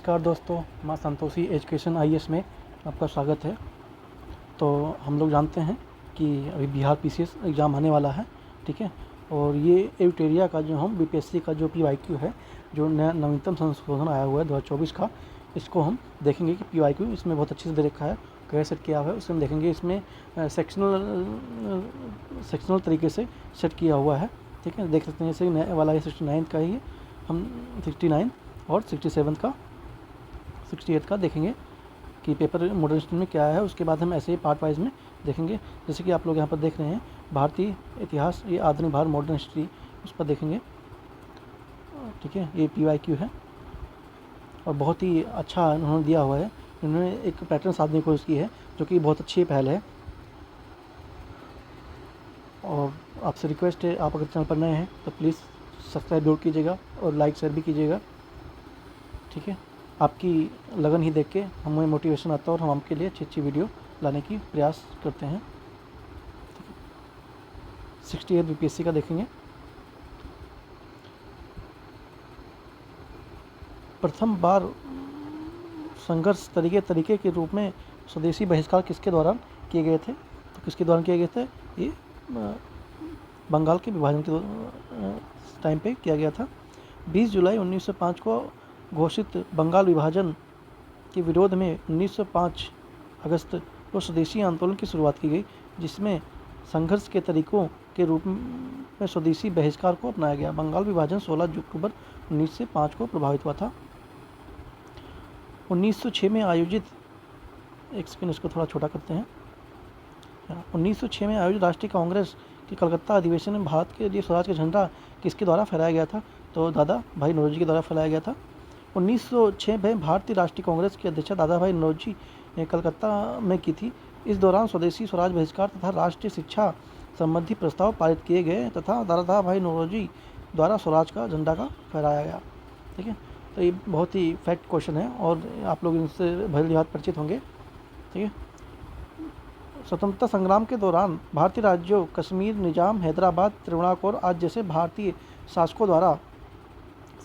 नमस्कार दोस्तों, माँ संतोषी एजुकेशन आईएएस में आपका स्वागत है। तो हम लोग जानते हैं कि अभी बिहार पीसीएस एग्ज़ाम आने वाला है, ठीक है। और ये एविटेरिया का जो हम बीपीएससी का जो पीवाईक्यू है, जो नया नवीनतम संशोधन आया हुआ है 2024 का, इसको हम देखेंगे कि पीवाईक्यू इसमें बहुत अच्छे से दे रखा है, कैसे सेट किया हुआ है, उसमें हम देखेंगे। इसमें सेक्शनल तरीके से सेट किया हुआ है, ठीक है। देख सकते हैं जैसे नया वाला 69 का ही है, हम 69 और 67 का 68 का देखेंगे कि पेपर मॉडर्न स्टडी में क्या है। उसके बाद हम ऐसे ही पार्ट वाइज में देखेंगे, जैसे कि आप लोग यहाँ पर देख रहे हैं भारतीय इतिहास, ये आधुनिक भारत मॉडर्न हिस्ट्री, उस पर देखेंगे, ठीक है। ये पीवाईक्यू है और बहुत ही अच्छा उन्होंने दिया हुआ है। उन्होंने एक पैटर्न साधने की कोशिश की है, जो कि बहुत अच्छी पहल है। और आपसे रिक्वेस्ट है, आप अगर चैनल पर नए हैं तो प्लीज़ सब्सक्राइब जरूर कीजिएगा और लाइक शेयर भी कीजिएगा, ठीक है। आपकी लगन ही देख के हमें मोटिवेशन आता है और हम आपके लिए अच्छी अच्छी वीडियो लाने की प्रयास करते हैं। 68 बीपीएससी का देखेंगे। प्रथम बार संघर्ष तरीके के रूप में स्वदेशी बहिष्कार किसके दौरान किए गए थे? तो किसके दौरान किए गए थे? ये बंगाल के विभाजन के टाइम पे किया गया था। 20 जुलाई 1905 को घोषित बंगाल विभाजन के विरोध में 1905 अगस्त को स्वदेशी आंदोलन की शुरुआत की गई, जिसमें संघर्ष के तरीकों के रूप में स्वदेशी बहिष्कार को अपनाया गया। बंगाल विभाजन 16 अक्टूबर 1905 को प्रभावित हुआ था। 1906 में आयोजित, एक सेकंड इसको थोड़ा छोटा करते हैं। 1906 में आयोजित राष्ट्रीय कांग्रेस के कलकत्ता अधिवेशन में भारत के लिए स्वराज का झंडा किसके द्वारा फहराया गया था? तो दादा भाई नौरोजी के द्वारा फहराया गया था। 1906 में भारतीय राष्ट्रीय कांग्रेस के अध्यक्ष दादा भाई नौरोजी ने कलकत्ता में की थी। इस दौरान स्वदेशी स्वराज बहिष्कार तथा राष्ट्रीय शिक्षा संबंधी प्रस्ताव पारित किए गए तथा दादा भाई नौरोजी द्वारा स्वराज का झंडा का फहराया गया, ठीक है। तो ये बहुत ही फैक्ट क्वेश्चन है और आप लोग इनसे भली भांति परिचित होंगे, ठीक है। स्वतंत्रता संग्राम के दौरान भारतीय राज्यों कश्मीर, निजाम, हैदराबाद, त्रिपुराकोर आदि जैसे भारतीय शासकों द्वारा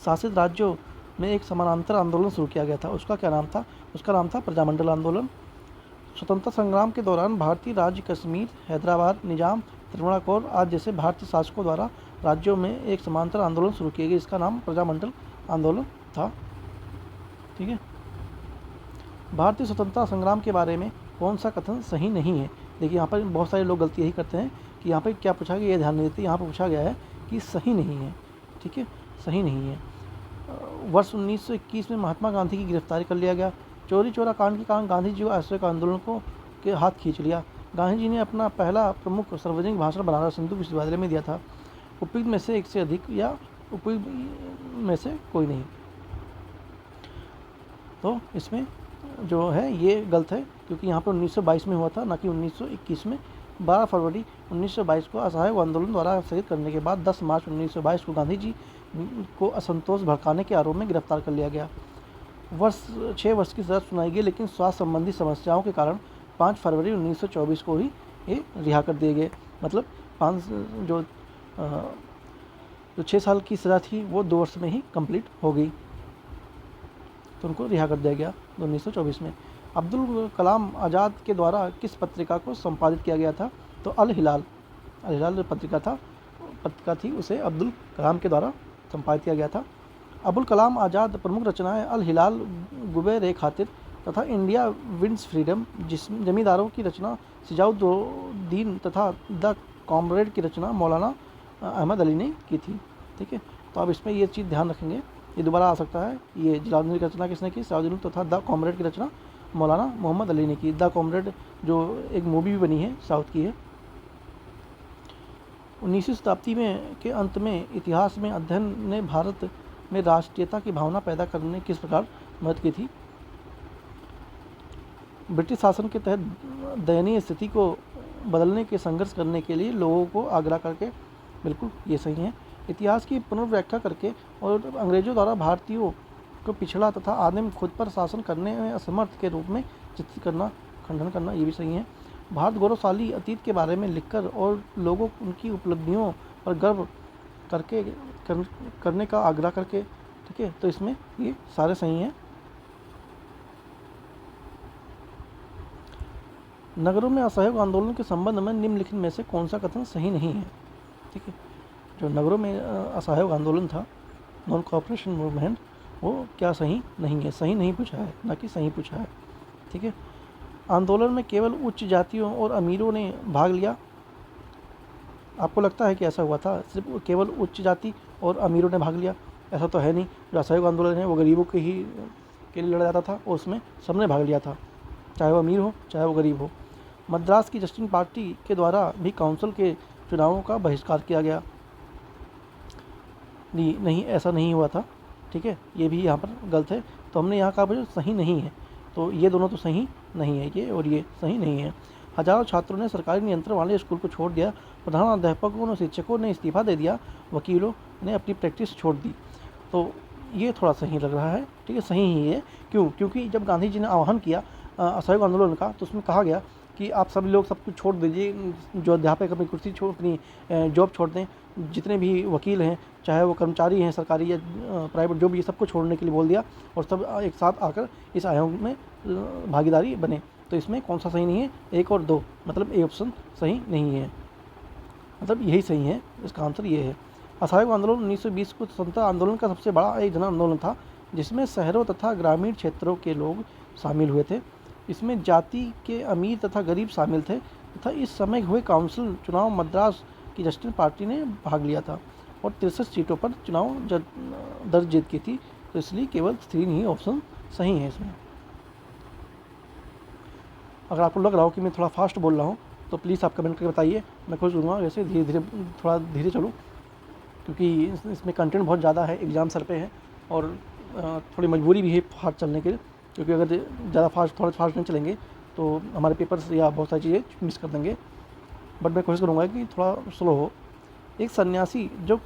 शासित राज्यों में एक समानांतर आंदोलन शुरू किया गया था। उसका क्या नाम था? उसका नाम था प्रजामंडल आंदोलन। स्वतंत्रता संग्राम के दौरान भारतीय राज्य कश्मीर, हैदराबाद, निजाम, त्रिपुराकोर आदि जैसे भारतीय शासकों द्वारा राज्यों में एक समानांतर आंदोलन शुरू किए गए, इसका नाम प्रजामंडल आंदोलन था, ठीक है। भारतीय स्वतंत्रता संग्राम के बारे में कौन सा कथन सही नहीं है? देखिए यहाँ पर बहुत सारे लोग गलती यही करते हैं कि यहाँ पर क्या पूछा गया, ये ध्यान नहीं देते। यहाँ पर पूछा गया है कि सही नहीं है, ठीक है, सही नहीं है। वर्ष 1921 में महात्मा गांधी की गिरफ्तारी कर लिया गया। चोरी चोरा कांड के कारण गांधी जी को असहयोग आंदोलन को के हाथ खींच लिया। गांधी जी ने अपना पहला प्रमुख सार्वजनिक भाषण बनारस हिंदू विश्वविद्यालय में दिया था। उपयुक्त में से एक से अधिक या उपयुक्त में से कोई नहीं। तो इसमें जो है ये गलत है, क्योंकि यहाँ पर 1922 में हुआ था, ना कि 1921 में। 12 फरवरी 1922 को असहयोग आंदोलन द्वारा स्थगित करने के बाद 10 मार्च 1922 को गांधी जी को असंतोष भड़काने के आरोप में गिरफ्तार कर लिया गया। 6 वर्ष की सजा सुनाई गई, लेकिन स्वास्थ्य संबंधी समस्याओं के कारण 5 फरवरी 1924 को ही ये रिहा कर दिए गए। मतलब 6 साल की सज़ा थी वो 2 वर्ष में ही कंप्लीट हो गई, तो उनको रिहा कर दिया गया 1924 में। अब्दुल कलाम आज़ाद के द्वारा किस पत्रिका को संपादित किया गया था? तो अल हिलाल पत्रिका थी, उसे अब्दुल कलाम के द्वारा संपादित किया गया था। अबुल कलाम आज़ाद प्रमुख रचनाएं अल हिलाल, गुबे रे खातिर तथा इंडिया विंस फ्रीडम, जिसमें जमींदारों की रचना सिजाउद्दीन तथा द कॉमरेड की रचना मौलाना अहमद अली ने की थी, ठीक है। तो आप इसमें ये चीज़ ध्यान रखेंगे, ये दोबारा आ सकता है। ये जलालुद्दीन की रचना किसने की? सिजाउद्दीन तथा द कॉमरेड की रचना मौलाना मोहम्मद अली ने की। द कॉमरेड जो एक मूवी भी बनी है, साउथ की है। 19वीं शताब्दी के अंत में इतिहास में अध्ययन ने भारत में राष्ट्रीयता की भावना पैदा करने किस प्रकार मदद की थी? ब्रिटिश शासन के तहत दयनीय स्थिति को बदलने के संघर्ष करने के लिए लोगों को आग्रह करके, बिल्कुल ये सही है। इतिहास की पुनर्व्याख्या करके और अंग्रेजों द्वारा भारतीयों को पिछड़ा तथा आदिम खुद पर शासन करने में असमर्थ के रूप में चित्रित करना, खंडन करना, ये भी सही है। भारत गौरवशाली अतीत के बारे में लिखकर और लोगों उनकी उपलब्धियों पर गर्व करने का आग्रह करके, ठीक है। तो इसमें ये सारे सही हैं। नगरों में असहयोग आंदोलन के संबंध में निम्नलिखित में से कौन सा कथन सही नहीं है? ठीक है, जो नगरों में असहयोग आंदोलन था, नॉन कोऑपरेशन मूवमेंट, वो क्या सही नहीं है? सही नहीं पूछा है, ना कि सही पूछा है। ठीक है, आंदोलन में केवल उच्च जातियों और अमीरों ने भाग लिया। आपको लगता है कि ऐसा हुआ था? सिर्फ केवल उच्च जाति और अमीरों ने भाग लिया? ऐसा तो है नहीं। जो असहयोग आंदोलन है वो गरीबों के लिए लड़ा जाता था और उसमें सबने भाग लिया था, चाहे वो अमीर हो चाहे वो गरीब हो। मद्रास की जस्टिस पार्टी के द्वारा भी काउंसिल के चुनावों का बहिष्कार किया गया। नहीं, ऐसा नहीं हुआ था। ठीक है, ये भी यहाँ पर गलत है। तो हमने यहाँ कहा भाई सही नहीं है, तो ये दोनों तो सही नहीं है, ये और ये सही नहीं है। हजारों छात्रों ने सरकारी नियंत्रण वाले स्कूल को छोड़ दिया। प्रधानाध्यापकों और शिक्षकों ने इस्तीफा दे दिया। वकीलों ने अपनी प्रैक्टिस छोड़ दी। तो ये थोड़ा सही लग रहा है। ठीक है, सही ही है। क्यों? क्योंकि जब गांधी जी ने आह्वान किया असहयोग आंदोलन का, तो उसमें कहा गया कि आप सभी लोग सब कुछ छोड़ दीजिए, जो अध्यापक अपनी कुर्सी छोड़, अपनी जॉब छोड़ दें, जितने भी वकील हैं, चाहे वो कर्मचारी हैं सरकारी या प्राइवेट, जो भी, ये सबको छोड़ने के लिए बोल दिया और सब एक साथ आकर इस आयोग में भागीदारी बने। तो इसमें कौन सा सही नहीं है? 1 और 2, मतलब ए ऑप्शन सही नहीं है, मतलब यही सही है। इसका आंसर ये है। असहयोग आंदोलन 1920 को स्वतंत्रता आंदोलन का सबसे बड़ा एक जन आंदोलन था, जिसमें शहरों तथा ग्रामीण क्षेत्रों के लोग शामिल हुए थे। इसमें जाति के अमीर तथा गरीब शामिल थे तथा इस समय हुए काउंसिल चुनाव मद्रास की जस्टिस पार्टी ने भाग लिया था और 63 सीटों पर चुनाव दर्ज जीत की थी। तो इसलिए केवल 3 ही ऑप्शन सही है इसमें। अगर आपको लग रहा हो कि मैं थोड़ा फास्ट बोल रहा हूँ तो प्लीज़ आप कमेंट करके बताइए, मैं कोशिश करूँगा वैसे धीरे धीरे, थोड़ा धीरे चलूँ, क्योंकि इसमें कंटेंट बहुत ज़्यादा है, एग्ज़ाम सर पे है और थोड़ी मजबूरी भी है फास्ट चलने के लिए, क्योंकि अगर थोड़ा फास्ट नहीं चलेंगे तो हमारे पेपर्स या बहुत सारी चीज़ें मिस कर देंगे। बट मैं कोशिश करूँगा कि थोड़ा स्लो हो। एक सन्यासी जो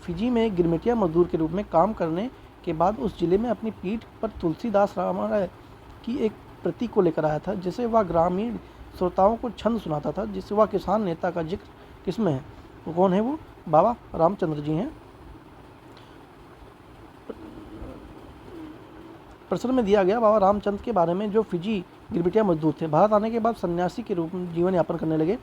फिजी में गिरमिटिया मजदूर के रूप में काम करने के बाद उस जिले में अपनी पीठ पर तुलसीदास रामायण की एक प्रति को लेकर आया था, जिसे वह ग्रामीण श्रोताओं को छंद सुनाता था, जिससे वह किसान नेता का जिक्र किसमें है? वो कौन है? वो बाबा रामचंद्र जी हैं। प्रश्न में दिया गया बाबा रामचंद्र के बारे में, जो फिजी गिरमिटिया मजदूर थे, भारत आने के बाद सन्यासी के रूप में जीवन यापन करने लगे।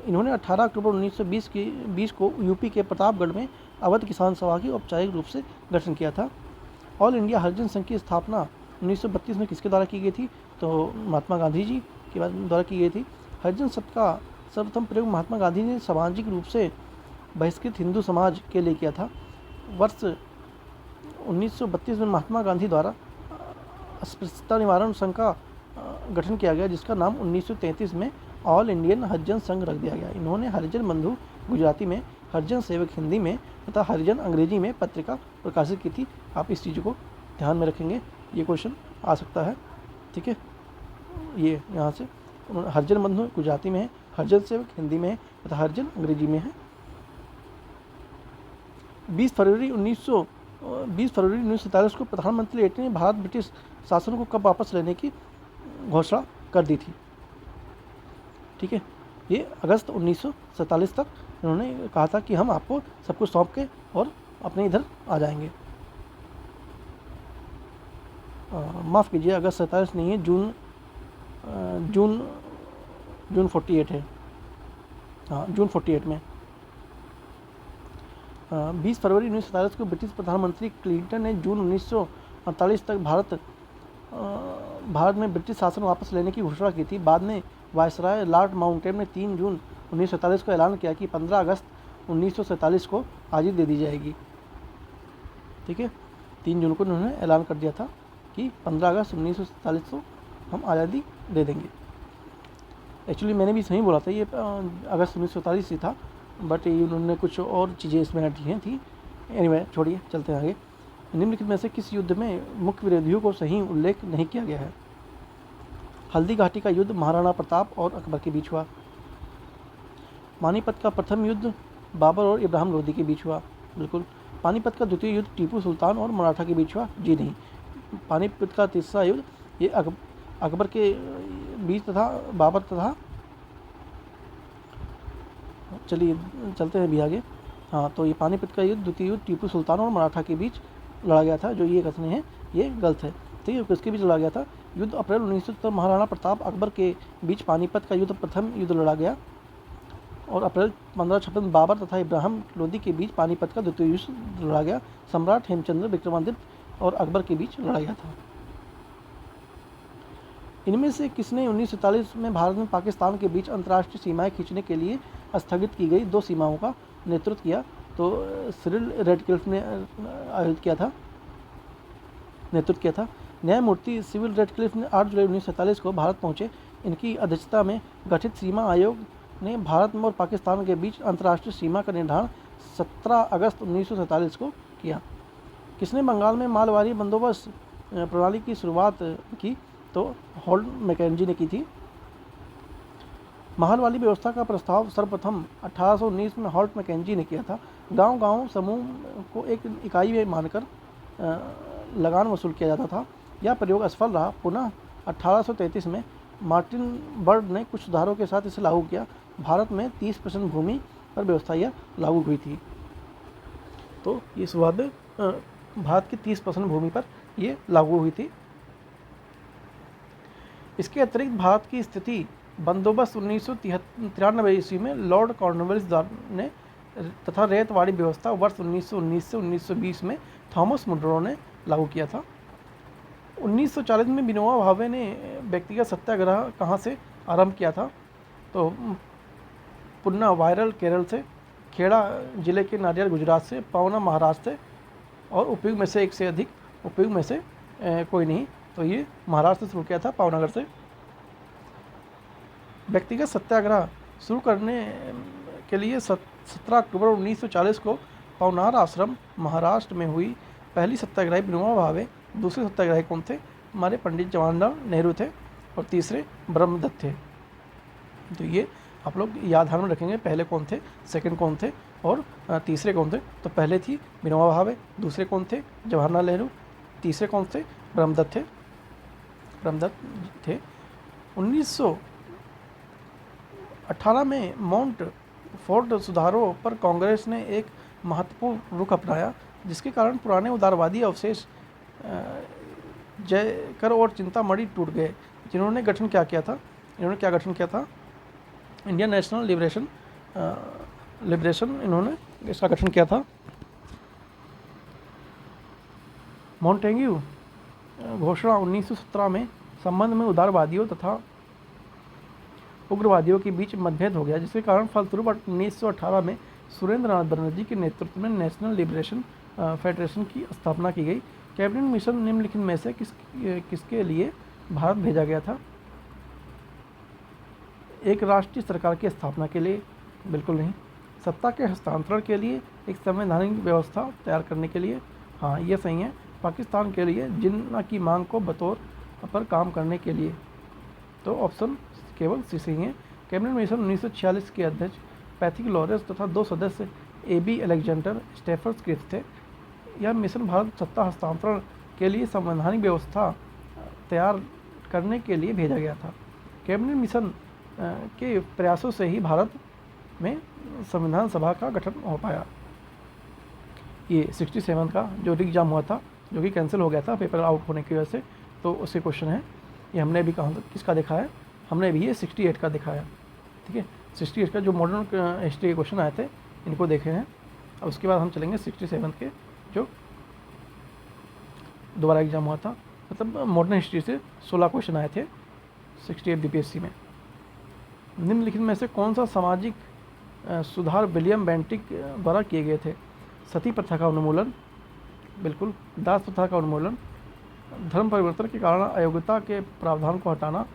इन्होंने 18 अक्टूबर 1920 को यूपी के प्रतापगढ़ में अवध किसान सभा की औपचारिक रूप से गठन किया था। ऑल इंडिया हरिजन संघ की स्थापना 1932 में किसके द्वारा की गई थी? तो महात्मा गांधी जी के द्वारा की गई थी। हरिजन शब्द का सर्वप्रथम प्रयोग महात्मा गांधी ने सामाजिक रूप से बहिष्कृत हिंदू समाज के लिए किया था। वर्ष 1932 में महात्मा गांधी द्वारा अस्पृश्यता निवारण संघ का गठन किया गया, जिसका नाम 1933 में ऑल इंडियन हरिजन संघ रख दिया गया। इन्होंने हरिजन बंधु गुजराती में, हरिजन सेवक हिंदी में तथा हरिजन अंग्रेजी में पत्रिका प्रकाशित की थी। आप इस चीज़ को ध्यान में रखेंगे, ये क्वेश्चन आ सकता है। ठीक है, ये यहाँ से हरिजन बंधु गुजराती में है, हरिजन सेवक हिंदी में है तथा हरिजन अंग्रेजी में है। 20 फरवरी 1947 को प्रधानमंत्री एटली ने भारत ब्रिटिश शासन को कब वापस लेने की घोषणा कर दी थी? ठीक है, ये अगस्त 1947 तक इन्होंने कहा था कि हम आपको सब कुछ सौंप के और अपने इधर आ जाएंगे। माफ़ कीजिए, अगस्त 47 नहीं है, जून 48 है। हाँ, जून 48 में 20 फरवरी 1947 को ब्रिटिश प्रधानमंत्री क्लिंटन ने जून 1948 तक भारत में ब्रिटिश शासन वापस लेने की घोषणा की थी। बाद में वायसराय लॉर्ड माउंटबेटन ने 3 जून 1947 को ऐलान किया कि 15 अगस्त 1947 को आज़ादी दे दी जाएगी। ठीक है, 3 जून को उन्होंने ऐलान कर दिया था कि 15 अगस्त 1947 को हम आज़ादी दे देंगे। एक्चुअली मैंने भी सही बोला था, ये अगस्त 1947 ही था, बट उन्होंने कुछ और चीज़ें इसमें ऐड की थी। एनीवे, छोड़िए, चलते हैं आगे। निम्नलिखित में से किस युद्ध में मुख्य विरोधियों को सही उल्लेख नहीं किया गया है? हल्दी घाटी का युद्ध महाराणा प्रताप और अकबर के बीच हुआ। पानीपत का प्रथम युद्ध बाबर और इब्राहिम लोदी के बीच हुआ। बिल्कुल। पानीपत का द्वितीय युद्ध टीपू सुल्तान और मराठा के बीच हुआ। जी नहीं। पानीपत का तीसरा युद्ध ये अकबर के बीच तथा बाबर तथा, चलिए चलते हैं भी आगे। हाँ, तो ये पानीपत का युद्ध द्वितीय युद्ध टीपू सुल्तान और मराठा के बीच लड़ा गया था। जो ये कथन है ये गलत है। ठीक है, किसके बीच लड़ा गया था? युद्ध अप्रैल 1970 महाराणा प्रताप अकबर के बीच पानीपत का युद्ध प्रथम युद्ध लड़ा गया और अप्रैल 1556 बाबर तथा इब्राहिम लोदी के बीच पानीपत का द्वितीय युद्ध लड़ा गया। सम्राट हेमचंद्र विक्रमादित्य और अकबर के बीच लड़ा गया था। इनमें से किसने 1947 में भारत में पाकिस्तान के बीच अंतर्राष्ट्रीय सीमाएं खींचने के लिए स्थगित की गई 2 सीमाओं का नेतृत्व किया? तो सिरिल रेडक्लिफ ने नेतृत्व किया था। न्यायमूर्ति सिविल रेडक्लिफ ने 8 जुलाई 1947 को भारत पहुंचे। इनकी अध्यक्षता में गठित सीमा आयोग ने भारत में और पाकिस्तान के बीच अंतर्राष्ट्रीय सीमा का निर्धारण 17 अगस्त 1947 को किया। किसने बंगाल में मालवारी बंदोबस्त प्रणाली की शुरुआत की? तो हॉल्ट मैकेंजी ने की थी। महलवाली व्यवस्था का प्रस्ताव सर्वप्रथम 1819 में हॉल्ट मैकेंजी ने किया था। गांव-गांव समूह को एक इकाई में मानकर लगान वसूल किया जाता था। यह प्रयोग असफल रहा। पुनः 1833 में मार्टिन बर्ड ने कुछ सुधारों के साथ इसे लागू किया। भारत में 30% भूमि पर व्यवस्था यह लागू हुई थी। तो ये सुधार भारत की 30% भूमि पर ये लागू हुई थी। इसके अतिरिक्त भारत की स्थिति बंदोबस्त 1993 ईस्वी में लॉर्ड कॉर्नवालिस ने तथा रेतवाड़ी व्यवस्था वर्ष 1919 से 1920 में थॉमस मुनरो ने लागू किया था। 1940 में विनोबा भावे ने व्यक्तिगत सत्याग्रह कहाँ से आरंभ किया था? तो पुन्ना वायरल केरल से, खेड़ा जिले के नारियल गुजरात से, पावना महाराष्ट्र से और उपयोग में से एक से अधिक, उपयोग में से कोई नहीं। तो ये महाराष्ट्र से शुरू किया था, पावनगर से। व्यक्तिगत सत्याग्रह शुरू करने के लिए 17 अक्टूबर 1940 को पवनार आश्रम महाराष्ट्र में हुई पहली सत्याग्रही विनोबा भावे। दूसरे सत्याग्रही कौन थे? हमारे पंडित जवाहरलाल नेहरू थे और तीसरे ब्रह्मदत्त थे। तो ये आप लोग याद ध्यान में रखेंगे, पहले कौन थे, सेकंड कौन थे और तीसरे कौन थे। तो पहले थी विनोबा भावे, दूसरे कौन थे? जवाहरलाल नेहरू, तीसरे कौन थे? ब्रह्मदत्त थे। 1918 में माउंट फोर्ड सुधारों पर कांग्रेस ने एक महत्वपूर्ण रुख अपनाया, जिसके कारण पुराने उदारवादी अवशेष जयकर और चिंतामणि टूट गए। जिन्होंने गठन क्या किया था? इन्होंने क्या गठन किया था? इंडियन नेशनल लिबरेशन इन्होंने इसका गठन किया था। मॉन्टेग्यू घोषणा 1917 में संबंध में उदारवादियों तथा उग्रवादियों के बीच मतभेद हो गया, जिसके कारण फलस्वरूप 1918 में सुरेंद्र नाथ बनर्जी के नेतृत्व में नेशनल लिबरेशन फेडरेशन की स्थापना की गई। कैबिनेट मिशन निम्नलिखित में से किसके लिए भारत भेजा गया था? एक राष्ट्रीय सरकार की स्थापना के लिए? बिल्कुल नहीं। सत्ता के हस्तांतरण के लिए? एक संवैधानिक व्यवस्था तैयार करने के लिए? हाँ, ये सही है। पाकिस्तान के लिए जिन्ना की मांग को बतौर पर काम करने के लिए? तो ऑप्शन केवल सी सही है। कैबिनेट मिशन 1946 के अध्यक्ष पैथिक लॉरेंस तथा 2 सदस्य AB अलेक्जेंडर स्टेफर्स क्रिप्स थे। यह मिशन भारत सत्ता हस्तांतरण के लिए संवैधानिक व्यवस्था तैयार करने के लिए भेजा गया था। कैबिनेट मिशन के प्रयासों से ही भारत में संविधान सभा का गठन हो पाया। ये 67 का जो एग्जाम हुआ था, जो कि कैंसिल हो गया था पेपर आउट होने की वजह से, तो उससे क्वेश्चन है। ये हमने भी कहा किसका देखा है? हमने भी ये 68 का दिखाया। ठीक है, 68 का जो मॉडर्न हिस्ट्री के क्वेश्चन आए थे इनको देखे हैं। अब उसके बाद हम चलेंगे 67 के जो दोबारा एग्जाम हुआ था, मतलब मॉडर्न हिस्ट्री से 16 क्वेश्चन आए थे 68 BPSC में। निम्नलिखित में से कौन सा सामाजिक सुधार विलियम बेंटिक द्वारा किए गए थे? सती प्रथा का उन्मूलन, बिल्कुल। दास प्रथा का उन्मूलन, धर्म परिवर्तन के कारण अयोग्यता के प्रावधान को हटाना,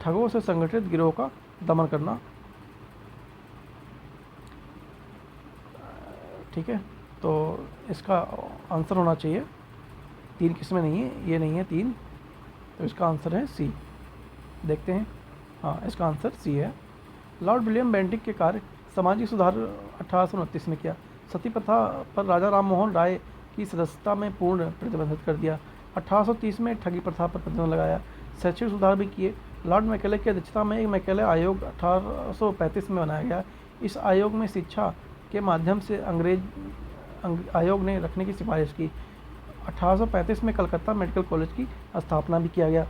ठगों से संगठित गिरोह का दमन करना। ठीक है, तो इसका आंसर होना चाहिए 3 किस्में नहीं है, ये नहीं है 3, तो इसका आंसर है सी। देखते हैं, हाँ इसका आंसर सी है। लॉर्ड विलियम बेंटिक के कार्य सामाजिक सुधार 1829 में किया। सती प्रथा पर राजा राम मोहन राय की सदस्यता में पूर्ण प्रतिबंधित कर दिया। 1830 में ठगी प्रथा पर प्रतिबंध लगाया। शैक्षिक सुधार भी किए। लॉर्ड मैकेले की अध्यक्षता में एक मैकेले आयोग 1835 में बनाया गया। इस आयोग में शिक्षा के माध्यम से आयोग ने रखने की सिफारिश की। 1835 में कलकत्ता मेडिकल कॉलेज की स्थापना भी किया गया।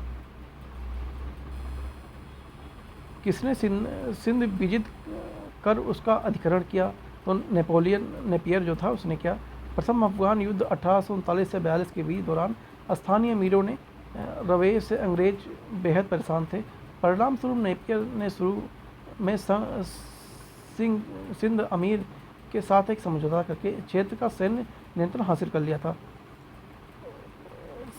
किसने सिंध विजित कर उसका अधिग्रहण किया? तो नेपियर जो था उसने किया। प्रथम अफगान युद्ध 1839 से 42 के बीच दौरान स्थानीय अमीरों ने रवैये से अंग्रेज बेहद परेशान थे। परिणाम स्वरूप नेपियर ने शुरू में सिंध अमीर के साथ एक समझौता करके क्षेत्र का सैन्य नियंत्रण हासिल कर लिया था।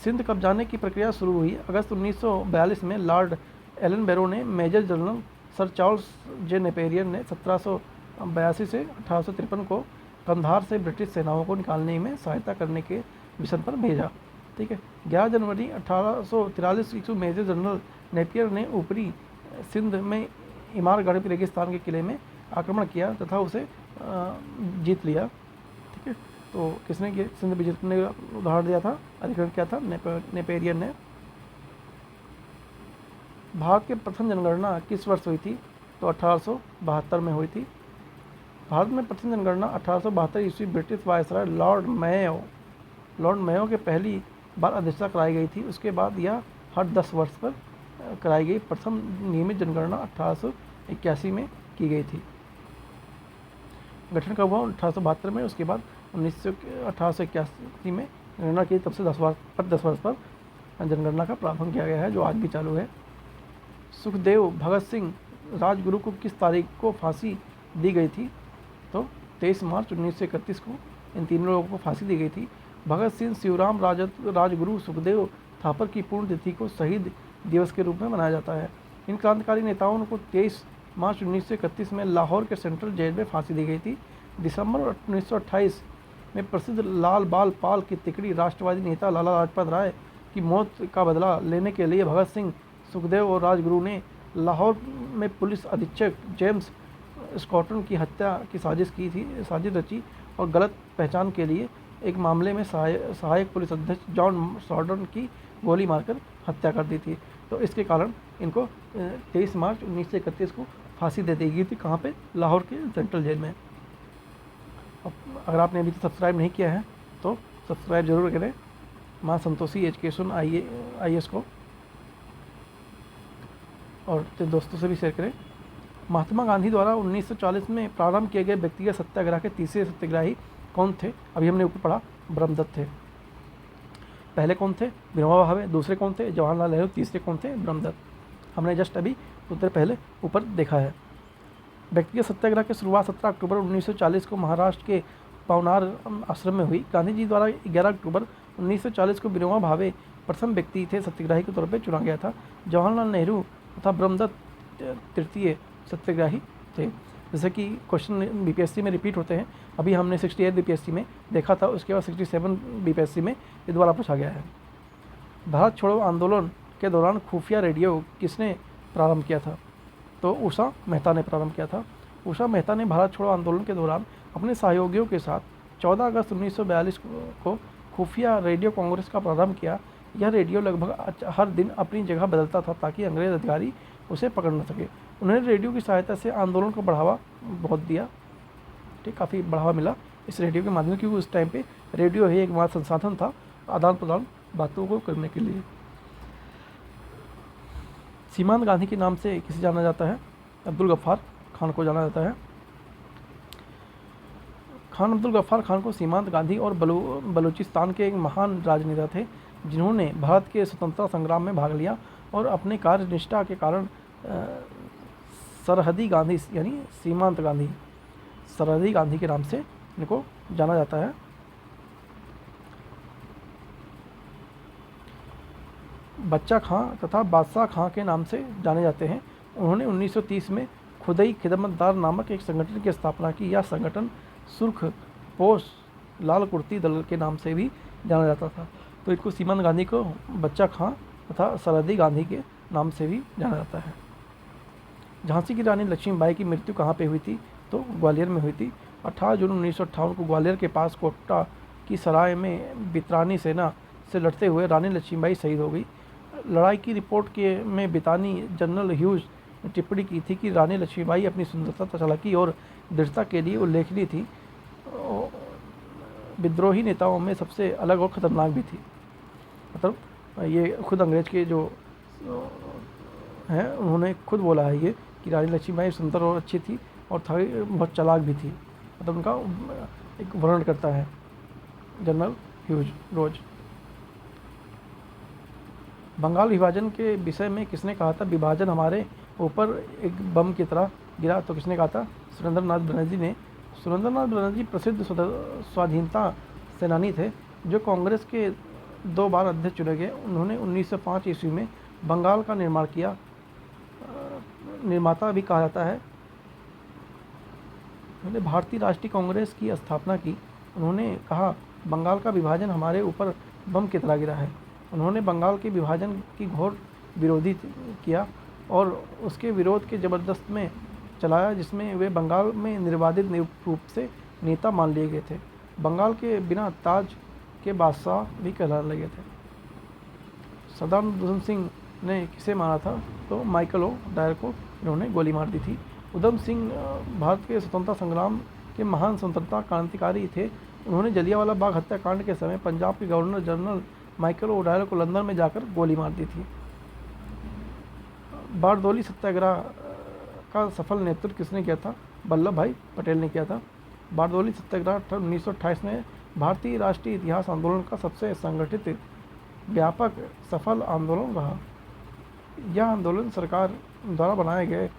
सिंध कब्जाने की प्रक्रिया शुरू हुई। अगस्त 1942 में लॉर्ड एलन बैरो ने मेजर जनरल सर चार्ल्स जे नेपेरियर ने 1782 से 1853 को कंधार से ब्रिटिश सेनाओं को निकालने में सहायता करने के मिशन पर भेजा। ठीक है। 11 जनवरी 1843 ईस्वी मेजर जनरल नेपियर ने ऊपरी सिंध में इमारगढ़ के रेगिस्तान के किले में आक्रमण किया तथा उसे जीत लिया। ठीक है। तो किसने सिंध जीतने का उदाहरण दिया था, अधिग्रहण किया था? नेपेरियर ने। भारत की प्रथम जनगणना किस वर्ष हुई थी? तो 1872 में हुई थी। भारत में प्रथम जनगणना 1872 ईस्वी ब्रिटिश वायसराय लॉर्ड मेयो के पहली बार अध्यक्षता कराई गई थी। उसके बाद यह हर 10 वर्ष पर कराई गई। प्रथम नियमित जनगणना 1881 में की गई थी। गठन कब हुआ? 1872 में। उसके बाद 1881 में गणना की। तब से 10 वर्ष पर जनगणना का प्रारंभ किया गया है, जो आज भी चालू है। सुखदेव भगत सिंह राजगुरु को किस तारीख को फांसी दी गई थी? तो 23 मार्च 1931 को इन तीनों लोगों को फांसी दी गई थी। भगत सिंह, शिवराम राजगुरु, सुखदेव थापर की पूर्ण तिथि को शहीद दिवस के रूप में मनाया जाता है। इन क्रांतिकारी नेताओं को 23 मार्च 1931 में लाहौर के सेंट्रल जेल में फांसी दी गई थी। दिसंबर 1928 में प्रसिद्ध लाल बाल पाल की तिकड़ी राष्ट्रवादी नेता लाला लाजपत राय की मौत का बदला लेने के लिए भगत सिंह, सुखदेव और राजगुरु ने लाहौर में पुलिस अधीक्षक जेम्स स्कॉटन की हत्या की साजिश रची और गलत पहचान के लिए एक मामले में सहायक पुलिस अधीक्षक जॉन सॉर्डन की गोली मारकर हत्या कर दी थी। तो इसके कारण इनको 23 मार्च 1931 को फांसी दे दी गई थी। कहाँ पे? लाहौर के सेंट्रल जेल में। अगर आपने अभी तक सब्सक्राइब नहीं किया है तो सब्सक्राइब जरूर करें माँ संतोषी एजुकेशन IAS को, और अपने दोस्तों से भी शेयर करें। महात्मा गांधी द्वारा 1940 में प्रारंभ किए गए व्यक्तिगत सत्याग्रह के तीसरे सत्याग्रही कौन थे? अभी हमने ऊपर पढ़ा, ब्रह्मदत्त थे। पहले कौन थे? विनोबा भावे। दूसरे कौन थे? जवाहरलाल नेहरू। तीसरे कौन थे? ब्रह्मदत्त। हमने जस्ट अभी उत्तर पहले ऊपर देखा है। व्यक्तिगत सत्याग्रह की शुरुआत 17 अक्टूबर 1940 को महाराष्ट्र के पवनार आश्रम में हुई। गांधी जी द्वारा 11 अक्टूबर 1940 को विनोबा भावे प्रथम व्यक्ति थे सत्याग्रही के तौर पर चुना गया था। जवाहरलाल नेहरू तथा ब्रह्मदत्त तृतीय सत्याग्रही थे। जैसे कि क्वेश्चन BPSC में रिपीट होते हैं। अभी हमने 68 BPSC में देखा था, उसके बाद 67 BPSC में ये दोबारा पूछा गया है। भारत छोड़ो आंदोलन के दौरान खुफिया रेडियो किसने प्रारंभ किया था? तो उषा मेहता ने प्रारंभ किया था। उषा मेहता ने भारत छोड़ो आंदोलन के दौरान अपने सहयोगियों के साथ 14 अगस्त 1942 को खुफिया रेडियो कांग्रेस का प्रारंभ किया। यह रेडियो लगभग हर दिन अपनी जगह बदलता था ताकि अंग्रेज अधिकारी उसे पकड़ न सके। उन्होंने रेडियो की सहायता से आंदोलन को बढ़ावा बहुत दिया। ठीक, काफ़ी बढ़ावा मिला इस रेडियो के माध्यम से, क्योंकि उस टाइम पे रेडियो ही एकमात्र संसाधन था आदान प्रदान बातों को करने के लिए। सीमांत गांधी के नाम से किसे जाना जाता है? अब्दुल गफ्फार खान को जाना जाता है। खान अब्दुल गफ्फार खान को सीमांत गांधी और बलूचिस्तान के एक महान राजनेता थे जिन्होंने भारत के स्वतंत्रता संग्राम में भाग लिया और अपने कार्य निष्ठा के कारण सरहदी गांधी यानी सीमांत गांधी, सरहदी गांधी के नाम से इनको जाना जाता है। बच्चा खां तथा बादशाह खां के नाम से जाने जाते हैं। उन्होंने 1930 में खुदई खिदमतदार नामक एक संगठन की स्थापना की। यह संगठन सुर्ख पोश लाल कुर्ती दल के नाम से भी जाना जाता था। तो इनको सीमांत गांधी को बच्चा खां तथा सरहदी गांधी के नाम से भी जाना जाता है। झांसी की रानी लक्ष्मीबाई की मृत्यु कहाँ पे हुई थी? तो ग्वालियर में हुई थी। 18 जून 1958 को ग्वालियर के पास कोटा की सराय में बितरानी सेना से लड़ते हुए रानी लक्ष्मीबाई शहीद हो गई। लड़ाई की रिपोर्ट के में बितानी जनरल ह्यूज ने टिप्पणी की थी कि रानी लक्ष्मीबाई अपनी सुंदरता, चालाकी और दृढ़ता के लिए उल्लेखनीय थी। विद्रोही नेताओं में सबसे अलग और ख़तरनाक भी थी। मतलब ये खुद अंग्रेज के जो हैं उन्होंने खुद बोला है ये कि रानी लक्ष्मीबाई सुंदर और अच्छी थी और बहुत चालाक भी थी, मतलब उनका एक वर्णन करता है जनरल ह्यूज रोज। बंगाल विभाजन के विषय में किसने कहा था विभाजन हमारे ऊपर एक बम की तरह गिरा? तो किसने कहा था? सुरेंद्रनाथ बनर्जी ने। सुरेंद्रनाथ बनर्जी प्रसिद्ध स्वाधीनता सेनानी थे जो कांग्रेस के 2 बार अध्यक्ष चुने गए। उन्होंने 1905 ईस्वी में बंगाल का निर्माण किया, निर्माता भी कहा जाता है। उन्होंने भारतीय राष्ट्रीय कांग्रेस की स्थापना की। उन्होंने कहा बंगाल का विभाजन हमारे ऊपर बम की तरह गिरा है। उन्होंने बंगाल के विभाजन की घोर विरोधी किया और उसके विरोध के ज़बरदस्त में चलाया, जिसमें वे बंगाल में निर्वाधित रूप से नेता मान लिए गए थे। बंगाल के बिना ताज के बादशाह भी कहलाने लगे थे। सरदार उधम सिंह ने किसे मारा था? तो माइकल ओ डायर को इन्होंने गोली मार दी थी। उधम सिंह भारत के स्वतंत्रता संग्राम के महान स्वतंत्रता क्रांतिकारी थे। उन्होंने जलियांवाला बाग हत्याकांड के समय पंजाब के governor general Michael O Dwyer को लंदन में जाकर गोली मार दी थी। बारदोली सत्याग्रह का सफल नेतृत्व किसने किया था? वल्लभ भाई पटेल ने किया था। बारदोली सत्याग्रह 1928 में भारतीय राष्ट्रीय इतिहास आंदोलन का सबसे संगठित व्यापक सफल आंदोलन रहा। यह आंदोलन सरकार द्वारा बनाए गए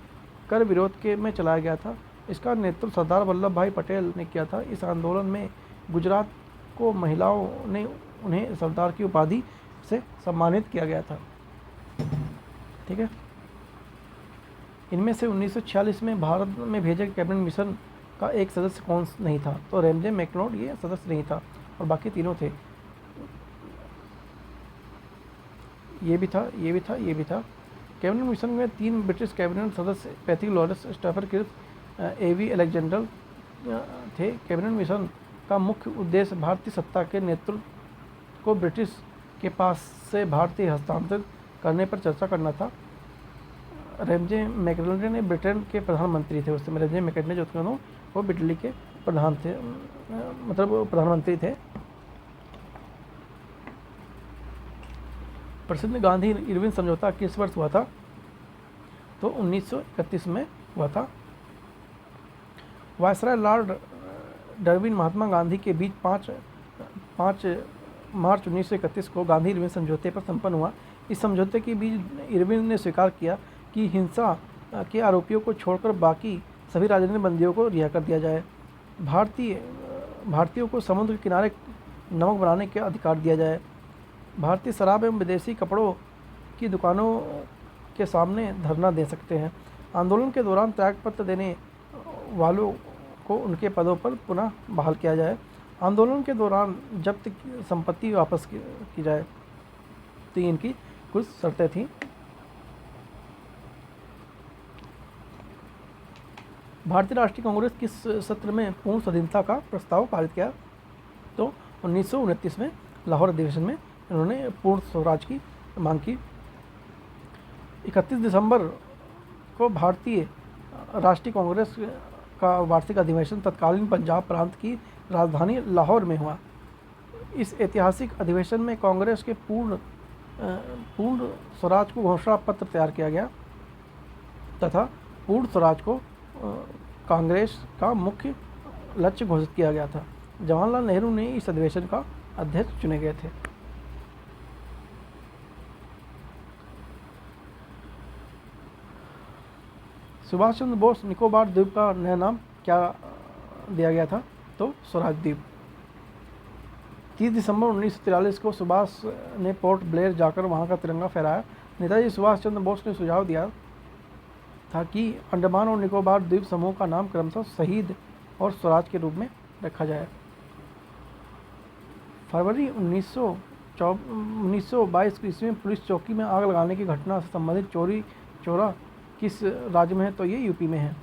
कर विरोध के में चलाया गया था। इसका नेतृत्व सरदार वल्लभ भाई पटेल ने किया था। इस आंदोलन में गुजरात को महिलाओं ने उन्हें सरदार की उपाधि से सम्मानित किया गया था। ठीक है। इनमें से 1946 में भारत में भेजे कैबिनेट मिशन का एक सदस्य कौन नहीं था? तो रेमजे मैकडॉनल्ड ये सदस्य नहीं था और बाकी तीनों थे। ये भी था, ये भी था, ये भी था। कैबिनेट मिशन में 3 ब्रिटिश कैबिनेट सदस्य पैथिक लॉरेंस, स्टैफर्ड क्रिप्स, एवी अलेक्जेंडर थे। कैबिनेट मिशन का मुख्य उद्देश्य भारतीय सत्ता के नेतृत्व को ब्रिटिश के पास से भारतीय हस्तांतरित करने पर चर्चा करना था। रेमजे मैकडॉनल्ड ने ब्रिटेन के प्रधानमंत्री थे उस समय। रेमजे मैकडॉनल्ड जो थे वो इटली के प्रधान थे, मतलब वो प्रधानमंत्री थे। प्रसिद्ध गांधी इरविन समझौता किस वर्ष हुआ था? तो 1931 में हुआ था। Viceroy Lord Darwin Mahatma Gandhi के बीच 5 मार्च 1931 को गांधी इरविन समझौते पर संपन्न हुआ। इस समझौते के बीच इरविन ने स्वीकार किया कि हिंसा के आरोपियों को छोड़कर बाकी सभी राजनीतिक बंदियों को रिहा कर दिया जाए। भारतीयों को समुद्र के किनारे नमक बनाने के अधिकार दिया जाए। भारतीय शराब एवं विदेशी कपड़ों की दुकानों के सामने धरना दे सकते हैं। आंदोलन के दौरान त्यागपत्र देने वालों को उनके पदों पर पुनः बहाल किया जाए। आंदोलन के दौरान जब्त संपत्ति वापस की जाए। तो इनकी कुछ शर्तें थीं। भारतीय राष्ट्रीय कांग्रेस किस सत्र में पूर्ण स्वाधीनता का प्रस्ताव पारित किया? तो 1929 में लाहौर अधिवेशन में इन्होंने पूर्ण स्वराज की मांग की। 31 दिसंबर को भारतीय राष्ट्रीय कांग्रेस का वार्षिक अधिवेशन तत्कालीन पंजाब प्रांत की राजधानी लाहौर में हुआ। इस ऐतिहासिक अधिवेशन में कांग्रेस के पूर्ण स्वराज को घोषणा पत्र तैयार किया गया तथा पूर्ण स्वराज को कांग्रेस का मुख्य लक्ष्य घोषित किया गया था। जवाहरलाल नेहरू ने इस अधिवेशन का अध्यक्ष चुने गए थे। सुभाष चंद्र बोस निकोबार द्वीप का नया नाम क्या दिया गया था? तो स्वराज द्वीप। 30 दिसंबर 1943 को सुभाष ने पोर्ट ब्लेयर जाकर वहां का तिरंगा फहराया। नेताजी सुभाष चंद्र बोस ने सुझाव दिया था कि अंडमान और निकोबार द्वीप समूह का नाम क्रमशः शहीद और स्वराज के रूप में रखा जाए। फरवरी 1922 ईस्वी में पुलिस चौकी में आग लगाने की घटना से संबंधित चोरा किस राज्य में है? तो ये यूपी में है।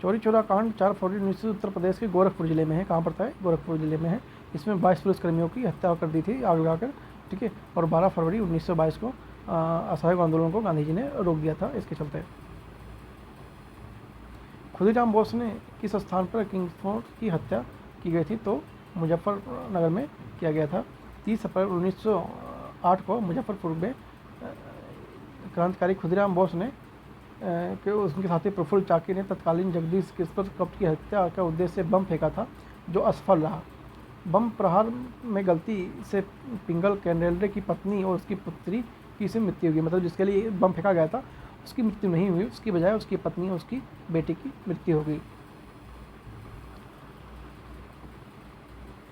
चोरी चोरा कांड 4 फरवरी 19 उत्तर प्रदेश के गोरखपुर जिले में है। कहाँ पड़ता है? गोरखपुर जिले में है। इसमें 22 पुलिसकर्मियों की हत्या कर दी थी आग लगाकर, ठीक है। और 12 फरवरी 1922 को असहयोग आंदोलन को गांधी जी ने रोक दिया था इसके चलते। खुदीराम बोस ने किस स्थान पर किंग्सफोर्ड की हत्या की गई थी? तो मुजफ्फरनगर में किया गया था। 30 अप्रैल 1908 को मुजफ्फरपुर में क्रांतिकारी खुदीराम बोस ने के उनके साथी प्रफुल्ल चाकी ने तत्कालीन जगदीश किशोर कप्त की हत्या का उद्देश्य से बम फेंका था, जो असफल रहा। बम प्रहार में गलती से पिंगल कैंडेलरे की पत्नी और उसकी पुत्री की इसमें मृत्यु हुई। मतलब जिसके लिए बम फेंका गया था उसकी मृत्यु नहीं हुई, उसकी बजाय उसकी पत्नी और उसकी बेटी की मृत्यु हो गई।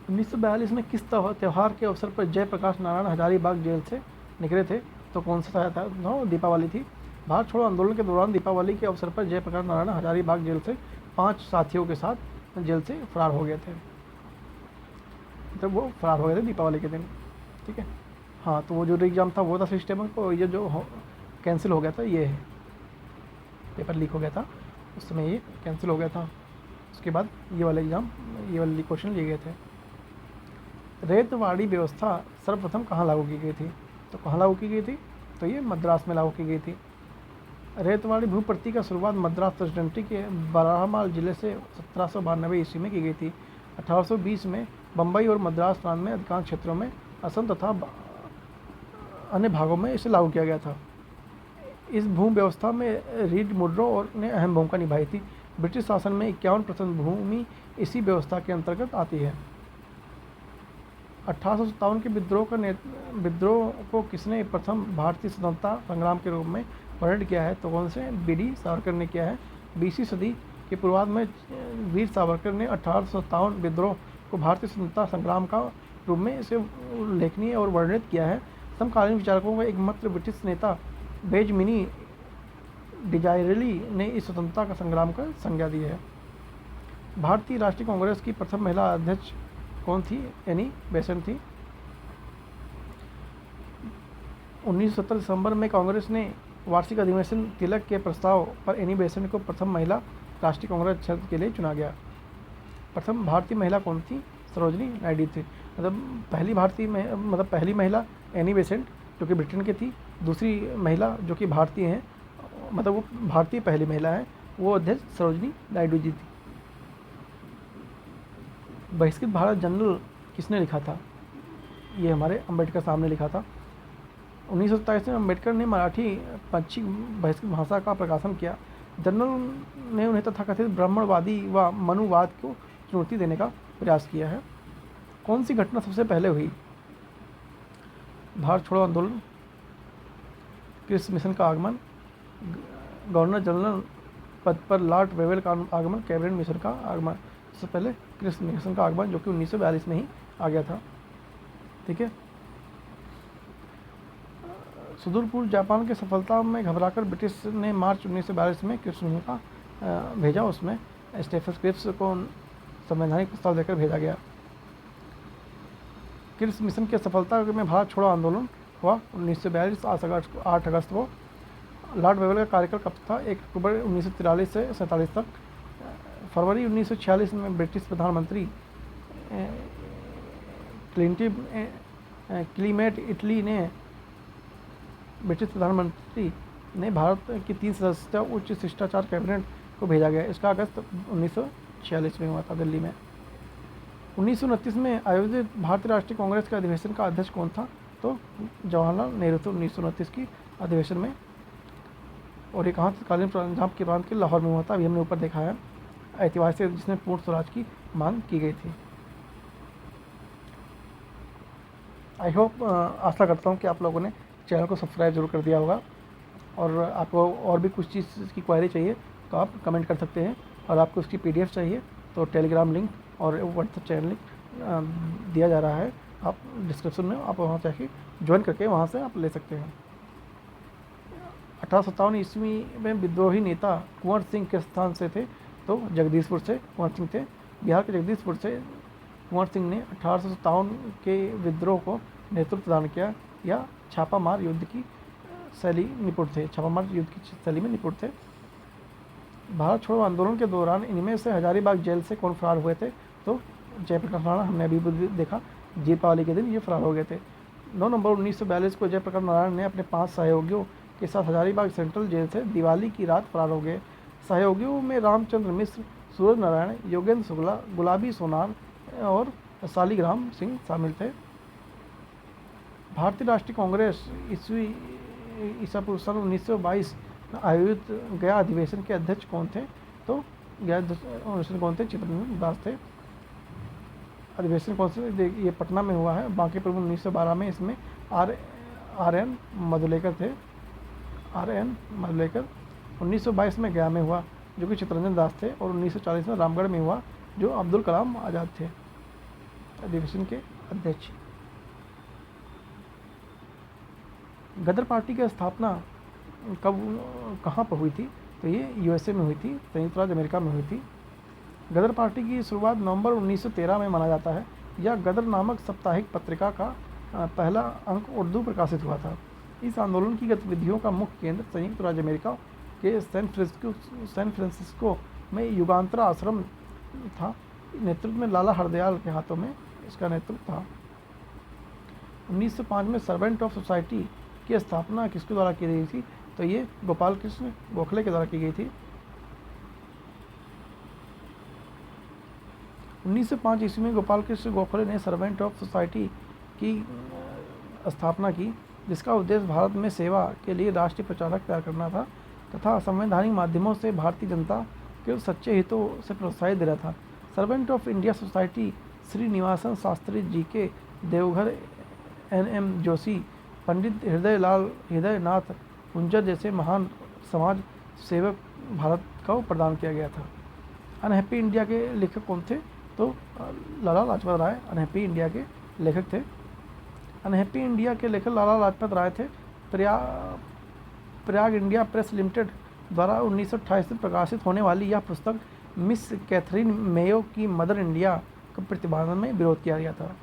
1942 में किस त्यौहार के अवसर पर जयप्रकाश नारायण हजारीबाग जेल से निकले थे? तो कौन सा आया था? दीपावली थी। भारत छोड़ो आंदोलन के दौरान दीपावली के अवसर पर जयप्रकाश नारायण हजारीबाग जेल से 5 साथियों के साथ जेल से फरार हो गए थे। तो वो फरार हो गए थे दीपावली के दिन, ठीक है। हाँ, तो वो जो एग्ज़ाम था वो था सिस्टम को, ये जो कैंसिल हो गया था, ये है पेपर लीक हो गया था उस समय, ये कैंसिल हो गया था। उसके बाद ये वाले एग्ज़ाम, ये वाले क्वेश्चन लिए गए थे। रेतवाड़ी व्यवस्था सर्वप्रथम कहाँ लागू की गई थी? तो कहाँ लागू की गई थी? तो ये मद्रास में लागू की गई थी। रेतवाड़ी भूप्रति का शुरुआत मद्रास प्रेसिडेंसी के बराहमाल जिले से 1792 ईस्वी में की गई थी। 1820 में बम्बई और मद्रास प्रांत में अधिकांश क्षेत्रों में, असम तथा अन्य भागों में इसे लागू किया गया था। इस भू व्यवस्था में रीड मुड्रो और ने अहम भूमिका निभाई थी। ब्रिटिश शासन में 51% भूमि इसी व्यवस्था के अंतर्गत आती है। 1857 के विद्रोह को किसने प्रथम भारतीय स्वतंत्रता संग्राम के रूप में वर्णित किया है? तो कौन से? बी.डी. सावरकर ने किया है। 20वीं सदी के पूर्वार्ध में वीर सावरकर ने 1857 विद्रोह को भारतीय स्वतंत्रता संग्राम का रूप में इसे उल्लेखनीय और वर्णित किया है। समकालीन विचारकों का एकमात्र ब्रिटिश नेता बेंजामिन डिज़ायरेली ने इस स्वतंत्रता का संग्राम का संज्ञा दी है। भारतीय राष्ट्रीय कांग्रेस की प्रथम महिला अध्यक्ष कौन थी? एनी बेसेंट थी। 1970 दिसंबर में कांग्रेस ने वार्षिक अधिवेशन तिलक के प्रस्ताव पर एनी बेसेंट को प्रथम महिला राष्ट्रीय कांग्रेस अध्यक्ष के लिए चुना गया। प्रथम भारतीय महिला कौन थी? सरोजनी नायडू थी। मतलब पहली महिला एनी बेसेंट जो कि ब्रिटेन की थी। दूसरी महिला जो कि भारतीय हैं, मतलब वो भारतीय पहली महिला है, वो अध्यक्ष सरोजनी नायडू जी थी। बहिष्कृत भारत जनरल किसने लिखा था? ये हमारे अम्बेडकर साहब ने लिखा था। 1927 में अम्बेडकर ने मराठी पंछी बहिष्कृत भाषा का प्रकाशन किया। जनरल ने उन्हें तथाकथित ब्राह्मणवादी व मनुवाद को चुनौती देने का प्रयास किया है। कौन सी घटना सबसे पहले हुई? भारत छोड़ो आंदोलन, क्रिप्स मिशन का आगमन, गवर्नर जनरल पद पर लॉर्ड वेवेल का आगमन, कैबिनेट मिशन का आगमन। सबसे पहले क्रिप्स मिशन का आगमन जो कि 1942 में ही आ गया था, ठीक है। सुदूर पूर्व जापान की सफलता में घबराकर ब्रिटिश ने मार्च 1942 में क्रिप्स मिशन का भेजा। उसमें स्टीफन क्रिप्स को संवैधानिक प्रस्ताव देकर भेजा गया। क्रिप्स मिशन की सफलता में भारत छोड़ो आंदोलन हुआ 1942 8 अगस्त को। लॉर्ड वेवेल का कार्यकाल कब था? 1 अक्टूबर 1943 से 47 तक। फरवरी 1946 में ब्रिटिश प्रधानमंत्री क्लीमेट इटली ने ब्रिटिश प्रधानमंत्री ने भारत की 3 सदस्यता उच्च शिष्टाचार कैबिनेट को भेजा गया। इसका अगस्त 1946 में हुआ था दिल्ली में। 1929 में आयोजित भारतीय राष्ट्रीय कांग्रेस के अधिवेशन का अध्यक्ष कौन था? तो जवाहरलाल नेहरू थे 1929 की अधिवेशन में। और ये कहाँ तत्कालीन पंजाब के प्रांत के लाहौर में हुआ था, अभी हमने ऊपर देखा है। ऐतिहासिक जिसने पूर्ण स्वराज की मांग की गई थी। आई होप, आशा करता हूँ कि आप लोगों ने चैनल को सब्सक्राइब जरूर कर दिया होगा। और आपको और भी कुछ चीज़ की क्वेरी चाहिए तो आप कमेंट कर सकते हैं। और आपको उसकी PDF चाहिए तो टेलीग्राम लिंक और व्हाट्सएप चैनल लिंक दिया जा रहा है, आप डिस्क्रिप्शन में आप वहाँ जाके ज्वाइन करके वहाँ से आप ले सकते हैं। 1857 ईस्वी में विद्रोही नेता कुंवर सिंह के स्थान से थे, तो जगदीशपुर से कुंवर सिंह थे। बिहार के जगदीशपुर से कुंवर सिंह ने 1857 के विद्रोह को नेतृत्व प्रदान किया या छापामार युद्ध की शैली निपुण थे, छापामार युद्ध की शैली में निपुण थे। भारत छोड़ो आंदोलन के दौरान इनमें से हजारीबाग जेल से कौन फरार हुए थे? तो जयप्रकाश नारायण, हमने अभी देखा दीपावली के दिन ये फरार हो गए थे। 9 नवंबर 1942 को जयप्रकाश नारायण ने अपने 5 सहयोगियों के साथ हजारीबाग सेंट्रल जेल से दिवाली की रात फरार हो गए। सहयोगियों में रामचंद्र मिश्र, सूरज नारायण, योगेंद्र शुक्ला, गुलाबी सोनार और शालिग्राम सिंह शामिल थे। भारतीय राष्ट्रीय कांग्रेस ईसा पूर्व सन 1922 आयोजित गया अधिवेशन के अध्यक्ष कौन थे? तो गया अधिवेशन कौन थे? चित्तरंजन दास थे। अधिवेशन कौन से? ये पटना में हुआ है। बाकी प्रमुख 1912 में, इसमें आर एन मधुलेकर थे। Are N मधुलेकर। 1922 में गया में हुआ, जो कि चित्तरंजन दास थे। और 1940 में रामगढ़ में हुआ, जो अब्दुल कलाम आज़ाद थे अधिवेशन के अध्यक्ष। गदर पार्टी की स्थापना कहाँ पर हुई थी? तो ये यूएसए में हुई थी, संयुक्त राज्य अमेरिका में हुई थी। गदर पार्टी की शुरुआत नवंबर 1913 में माना जाता है। यह गदर नामक साप्ताहिक पत्रिका का पहला अंक उर्दू प्रकाशित हुआ था। इस आंदोलन की गतिविधियों का मुख्य केंद्र संयुक्त राज्य अमेरिका के सैन फ्रांसिस्को में युगांतरा आश्रम था। नेतृत्व में लाला हरदयाल के हाथों में इसका नेतृत्व था। 1905 में सर्वेंट ऑफ सोसाइटी की स्थापना किसके द्वारा की गई थी? तो ये गोपाल कृष्ण गोखले के द्वारा की गई थी। 1905 ईस्वी में गोपाल कृष्ण गोखले ने सर्वेंट ऑफ सोसाइटी की स्थापना की, जिसका उद्देश्य भारत में सेवा के लिए राष्ट्रीय प्रचारक तैयार करना था तथा संवैधानिक माध्यमों से भारतीय जनता के सच्चे हितों से प्रोत्साहित देना था। Servant of India society Srinivasan Shastri ji के देवघर, NM जोशी, पंडित हृदयनाथ कुंजर जैसे महान समाज सेवक भारत को प्रदान किया गया था। अनहैप्पी इंडिया के लेखक कौन थे? तो लाला लाजपत राय अनहैप्पी इंडिया के लेखक थे। अनहैप्पी इंडिया के लेखक लाला लाजपत राय थे। प्रयाग इंडिया प्रेस लिमिटेड द्वारा 1928 में प्रकाशित होने वाली यह पुस्तक मिस कैथरीन मेयो की मदर इंडिया के प्रतिपादन में विरोध किया गया था।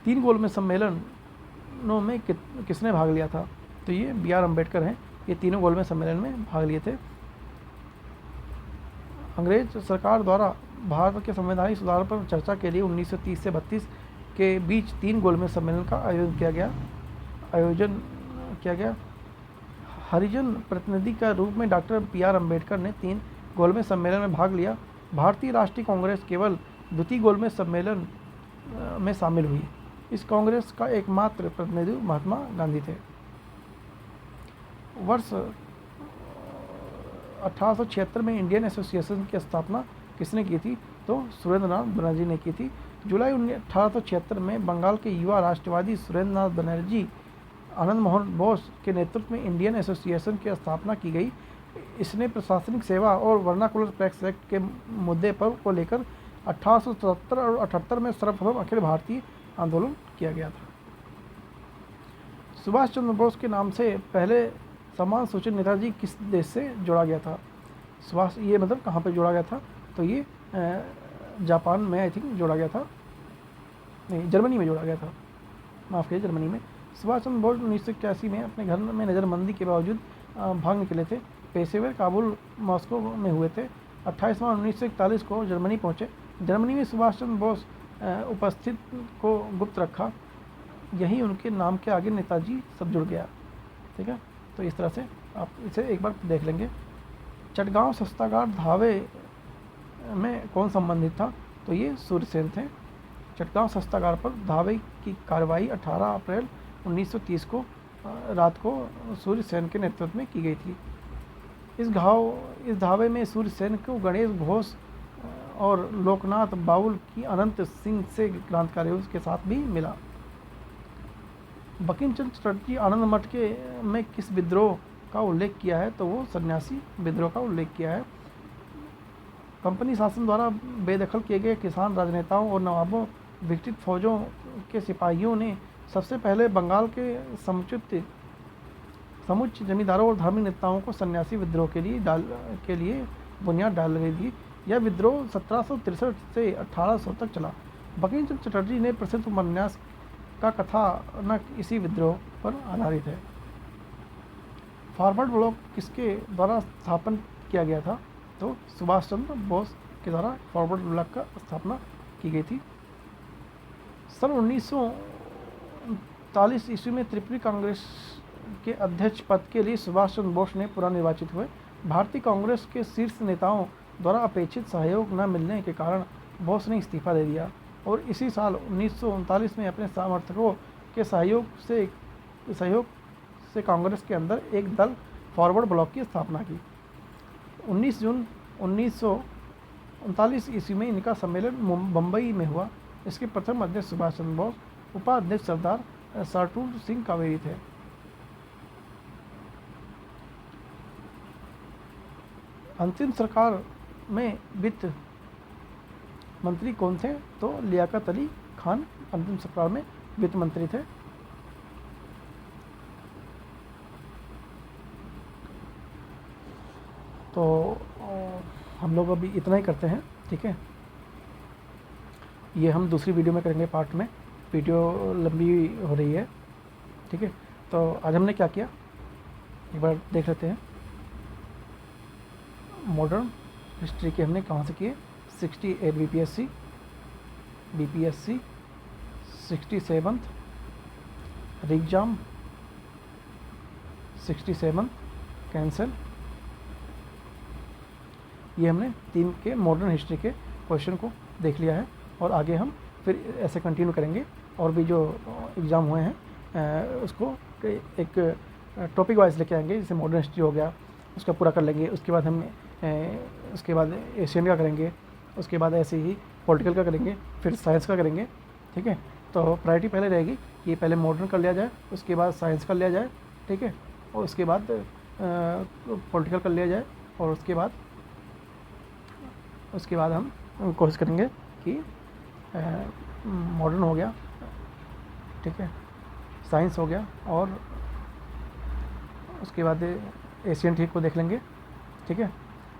3 गोलमेज सम्मेलनों में किसने भाग लिया था? तो ये BR अम्बेडकर हैं। ये तीनों गोलमेज सम्मेलन में भाग लिए थे। अंग्रेज सरकार द्वारा भारत के संवैधानिक सुधार पर चर्चा के लिए 1930 से 32 के बीच 3 गोलमेज सम्मेलन का आयोजन किया गया। हरिजन प्रतिनिधि के रूप में डॉक्टर PR अम्बेडकर ने 3 गोलमेज सम्मेलन में भाग लिया। भारतीय राष्ट्रीय कांग्रेस केवल द्वितीय गोलमेज सम्मेलन में शामिल हुई। इस कांग्रेस का एकमात्र प्रतिनिधि महात्मा गांधी थे। वर्ष 1876 में इंडियन एसोसिएशन की स्थापना किसने की थी? तो सुरेंद्रनाथ बनर्जी ने की थी। जुलाई 1876 में बंगाल के युवा राष्ट्रवादी सुरेंद्रनाथ बनर्जी आनंद मोहन बोस के नेतृत्व में इंडियन एसोसिएशन की स्थापना की गई। इसने प्रशासनिक सेवा और वर्नाकुलर टैक्स एक्ट के मुद्दे पर को लेकर 1877 और 78 में सर्वप्रथम अखिल भारतीय आंदोलन किया गया था। सुभाष चंद्र बोस के नाम से पहले समान सूचित नेताजी किस देश से जोड़ा गया था? सुभाष, ये मतलब कहाँ पे जोड़ा गया था? तो ये जापान में आई थिंक जोड़ा गया था, नहीं जर्मनी में जोड़ा गया था, माफ़ कीजिए जर्मनी में। सुभाष चंद्र बोस 1981 में अपने घर में नज़रबंदी के बावजूद भाग निकले थे। पेशेवर काबुल मॉस्को में हुए थे। 28 मार्च 1941 को जर्मनी पहुँचे। जर्मनी में सुभाष चंद्र बोस उपस्थित को गुप्त रखा। यही उनके नाम के आगे नेताजी सब जुड़ गया। ठीक है, तो इस तरह से आप इसे एक बार देख लेंगे। चटगांव शस्त्रागार धावे में कौन संबंधित था? तो ये सूर्यसेन थे। चटगांव शस्त्रागार पर धावे की कार्रवाई 18 अप्रैल 1930 को रात को सूर्यसेन के नेतृत्व में की गई थी। इस धावे में सूर्यसेन को गणेश घोष और लोकनाथ बाउल की अनंत सिंह से क्रांतिकारियों के साथ भी मिला। बंकिम चंद्र चटर्जी आनंद मठ के में किस विद्रोह का उल्लेख किया है? तो वो सन्यासी विद्रोह का उल्लेख किया है। कंपनी शासन द्वारा बेदखल किए गए किसान राजनेताओं और नवाबों विकसित फौजों के सिपाहियों ने सबसे पहले बंगाल के समुच्च जमींदारों और धार्मिक नेताओं को सन्यासी विद्रोह के लिए बुनियाद डाल गई थी। यह विद्रोह 1763 से 1800 तक चला। बंकिम चंद्र चटर्जी ने प्रसिद्ध उपन्यास का कथानक इसी विद्रोह पर आधारित है। फॉरवर्ड ब्लॉक किसके द्वारा स्थापन किया गया था? तो सुभाष चंद्र बोस के द्वारा फॉरवर्ड ब्लॉक का स्थापना की गई थी। सन 1939 ईस्वी में त्रिपुरी कांग्रेस के अध्यक्ष पद के लिए सुभाष चंद्र बोस ने पुनर्निर्वाचित हुए। भारतीय कांग्रेस के शीर्ष नेताओं द्वारा अपेक्षित सहयोग न मिलने के कारण बोस ने इस्तीफा दे दिया और इसी साल 1939 में अपने समर्थकों के सहयोग से कांग्रेस के अंदर एक दल फॉरवर्ड ब्लॉक की स्थापना की। 19 जून 1939 ईस्वी में इनका सम्मेलन बम्बई में हुआ। इसके प्रथम अध्यक्ष सुभाष चंद्र बोस, उपाध्यक्ष सरदार साटूर सिंह कावेरी थे। अंतिम सरकार में वित्त मंत्री कौन थे? तो लियाकत अली खान अंतिम सरकार में वित्त मंत्री थे। तो हम लोग अभी इतना ही करते हैं, ठीक है। ये हम दूसरी वीडियो में करेंगे पार्ट में, वीडियो लंबी हो रही है, ठीक है। तो आज हमने क्या किया एक बार देख लेते हैं। मॉडर्न हिस्ट्री के हमने कहाँ से किए? 68 बीपीएससी 67 एग्जाम 67 कैंसल। ये हमने 3 के मॉडर्न हिस्ट्री के क्वेश्चन को देख लिया है और आगे हम फिर ऐसे कंटिन्यू करेंगे और भी जो एग्ज़ाम हुए हैं उसको एक टॉपिक वाइज लेके आएंगे। जैसे मॉडर्न हिस्ट्री हो गया, उसका पूरा कर लेंगे। उसके बाद हम उसके बाद एशियन का करेंगे, उसके बाद ऐसे ही पॉलिटिकल का करेंगे, फिर साइंस का करेंगे, ठीक है। तो प्रायोरिटी पहले रहेगी कि पहले मॉडर्न कर लिया जाए, उसके बाद साइंस कर लिया जाए, ठीक है, और उसके बाद पॉलिटिकल कर लिया जाए, और उसके बाद हम कोशिश करेंगे कि मॉडर्न हो गया, ठीक है, साइंस हो गया, और उसके बाद एशियन ठीक को देख लेंगे, ठीक है।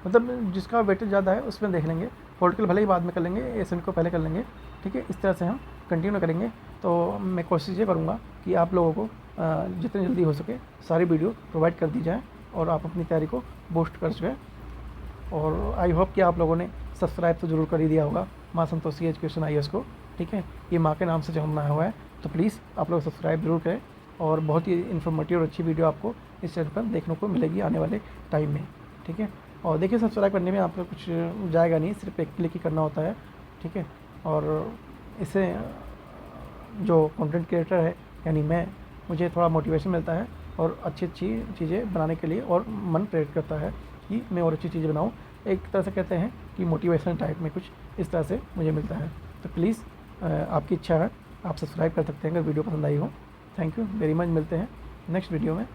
मतलब जिसका वेटेज ज़्यादा है उसमें देख लेंगे। पॉलिटिकल भले ही बाद में कर लेंगे, एशियन को पहले कर लेंगे, ठीक है। इस तरह से हम कंटिन्यू करेंगे। तो मैं कोशिश ये करूँगा कि आप लोगों को जितनी जल्दी हो सके सारी वीडियो प्रोवाइड कर दी जाए और आप अपनी तैयारी को बूस्ट कर सकें। और आई होप कि आप लोगों ने सब्सक्राइब तो ज़रूर कर ही दिया होगा माँ संतोषी एजुकेशन IAS को, ठीक है। ये माँ के नाम से जन्म बनाया हुआ है, तो प्लीज़ आप लोग सब्सक्राइब ज़रूर करें और बहुत ही इन्फॉर्मेटिव और अच्छी वीडियो आपको इस चैनल पर देखने को मिलेगी आने वाले टाइम में, ठीक है। और देखिए सब्सक्राइब करने में आपका कुछ जाएगा नहीं, सिर्फ एक क्लिक ही करना होता है, ठीक है। और इससे जो कंटेंट क्रिएटर है यानी मुझे थोड़ा मोटिवेशन मिलता है और अच्छी चीज़ें बनाने के लिए और मन प्रेरित करता है कि मैं और अच्छी चीज़ें बनाऊँ। एक तरह से कहते हैं कि मोटिवेशन टाइप में कुछ इस तरह से मुझे मिलता है। तो प्लीज़ आपकी इच्छा है, आप सब्सक्राइब कर सकते हैं अगर वीडियो पसंद आई हो। Thank you very much. मिलते हैं नेक्स्ट वीडियो में।